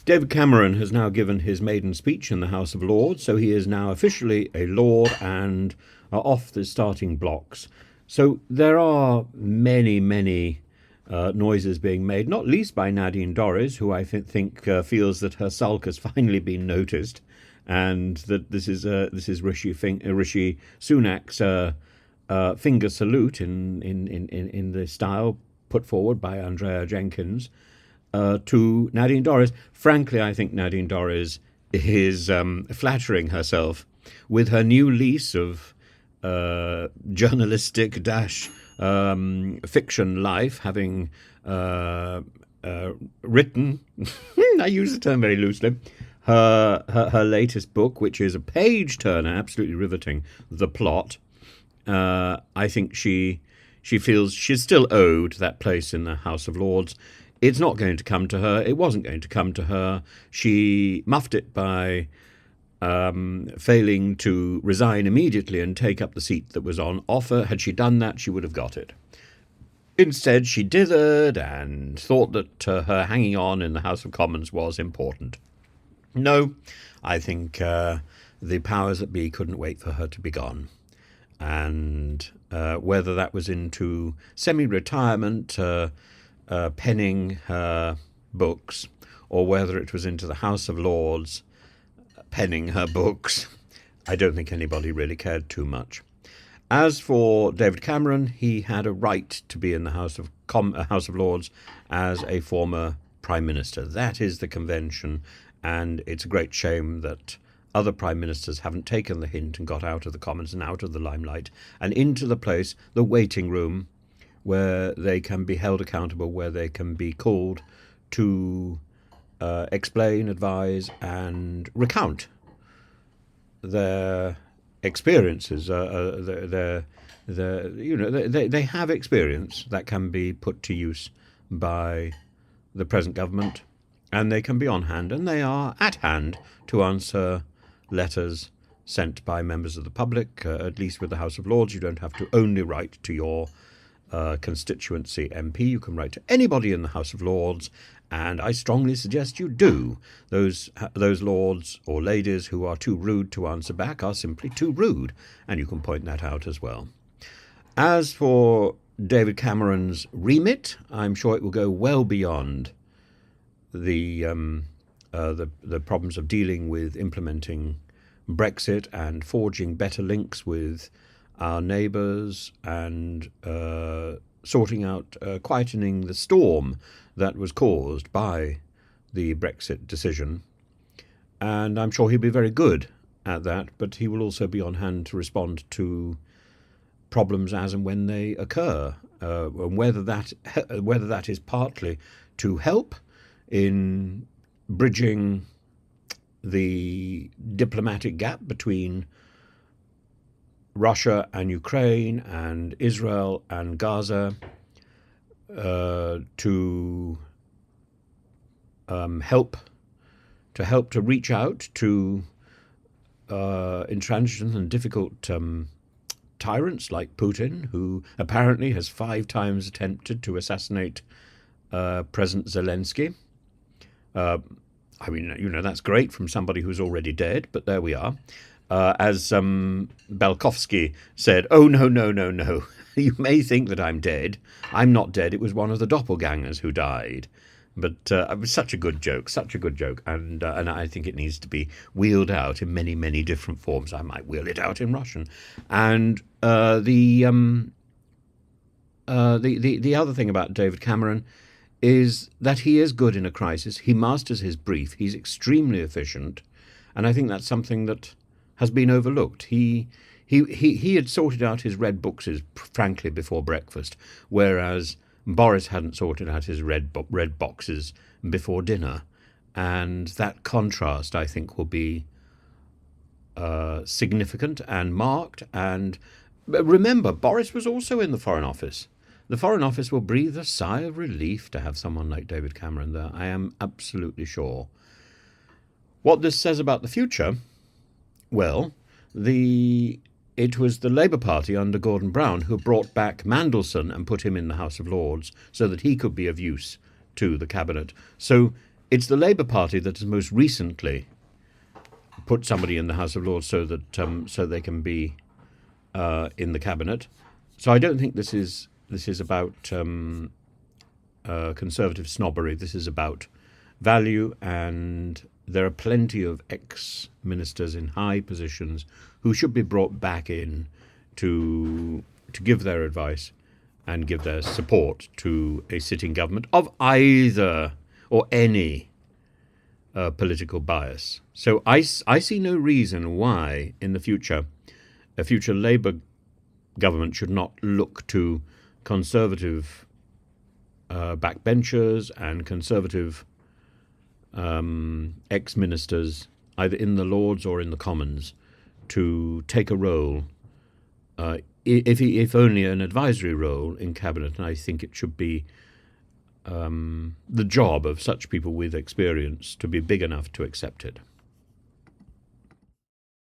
David Cameron has now given his maiden speech in the House of Lords, so he is now officially a Lord and off the starting blocks. So there are many, many noises being made, not least by Nadine Dorries, who I think feels that her sulk has finally been noticed, and that this is Rishi Sunak's finger salute in the style put forward by Andrea Jenkins to Nadine Dorries. Frankly, I think Nadine Dorries is flattering herself with her new lease of journalistic dash fiction life, having written, I use the term very loosely, her latest book, which is a page turner, absolutely riveting, The Plot. I think she feels she's still owed that place in the House of Lords. It's not going to come to her. It wasn't going to come to her. She muffed it by failing to resign immediately and take up the seat that was on offer. Had she done that, she would have got it. Instead, she dithered and thought that her hanging on in the House of Commons was important. No, I think the powers that be couldn't wait for her to be gone. And whether that was into semi-retirement, penning her books, or whether it was into the House of Lords penning her books, I don't think anybody really cared too much. As for David Cameron, he had a right to be in the House of Lords as a former Prime Minister. That is the convention, and it's a great shame that other Prime Ministers haven't taken the hint and got out of the Commons and out of the limelight and into the place, the waiting room, where they can be held accountable, where they can be called to explain, advise, and recount their experiences. They have experience that can be put to use by the present government, and they can be on hand, and they are at hand to answer letters sent by members of the public. At least with the House of Lords, you don't have to only write to your constituency MP. You can write to anybody in the House of Lords, and I strongly suggest you do. Those lords or ladies who are too rude to answer back are simply too rude, and you can point that out as well. As for David Cameron's remit, I'm sure it will go well beyond the problems of dealing with implementing Brexit and forging better links with our neighbours and sorting out, quietening the storm that was caused by the Brexit decision. And I'm sure he'll be very good at that, but he will also be on hand to respond to problems as and when they occur, and whether that is partly to help in bridging the diplomatic gap between Russia and Ukraine and Israel and Gaza, to help to reach out to intransigent and difficult tyrants like Putin, who apparently has 5 times attempted to assassinate President Zelensky. I mean, that's great from somebody who's already dead, but there we are. As Balkovsky said, "Oh, no, no, no, no. You may think that I'm dead. I'm not dead. It was one of the doppelgangers who died." But it was such a good joke, and I think it needs to be wheeled out in many, many different forms. I might wheel it out in Russian. And the other thing about David Cameron is that he is good in a crisis. He masters his brief. He's extremely efficient, and I think that's something that has been overlooked. He had sorted out his red boxes, frankly, before breakfast, whereas Boris hadn't sorted out his red boxes before dinner. And that contrast, I think, will be significant and marked. And remember, Boris was also in the Foreign Office. The Foreign Office will breathe a sigh of relief to have someone like David Cameron there. I am absolutely sure. What this says about the future, well, it was the Labour Party under Gordon Brown who brought back Mandelson and put him in the House of Lords so that he could be of use to the cabinet. So it's the Labour Party that has most recently put somebody in the House of Lords so that so they can be in the cabinet. So I don't think this is about conservative snobbery. This is about value, and there are plenty of ex-ministers in high positions who should be brought back in to give their advice and give their support to a sitting government of either or any political bias. So I see no reason why in the future a future Labour government should not look to conservative backbenchers and conservative ex-ministers, either in the Lords or in the Commons, to take a role, if only an advisory role in cabinet. And I think it should be the job of such people with experience to be big enough to accept it.